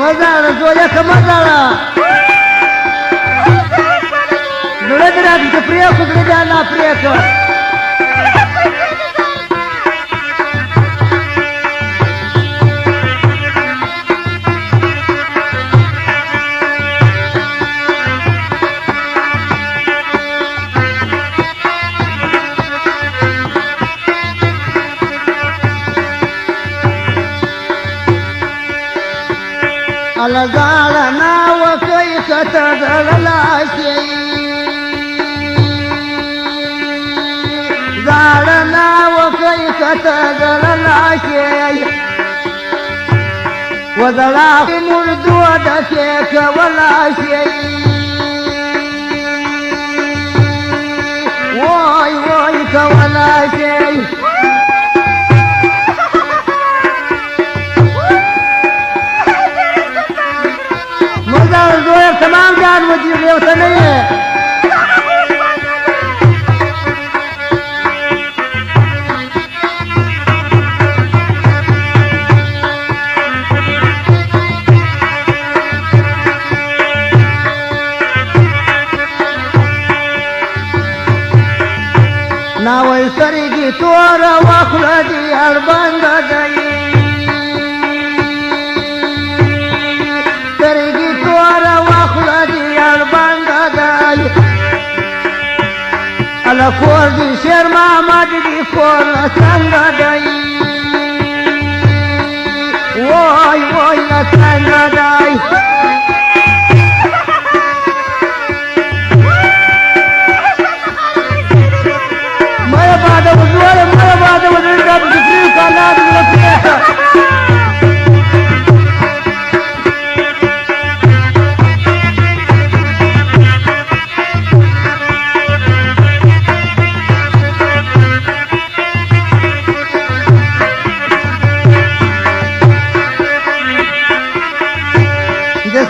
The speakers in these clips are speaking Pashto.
مزارة زوجك مزارة نردنا بتفريق ونردنا فريق على زعلنا وكيف تذل لا شيء زعلنا وكيف تذل لا شيء وذلا مرد ودكيك ولا شيء واي وايك ولا شيء تمام جان مدير وطنية ناوي سرقي تورا واخلدي البندا داي على فوردي شير ما دي فور سانغا داي واي واي لا سانغا داي ما بعد وزوال ما بعد وزوال بتفريق على الفريق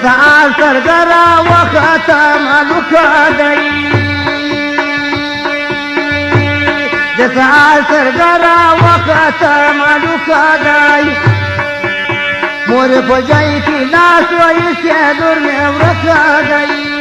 سعال سرقرا وختم الوكادي سعال سرقرا وختم الوكادي مور بجايتي ناس ويسيدر نوركادي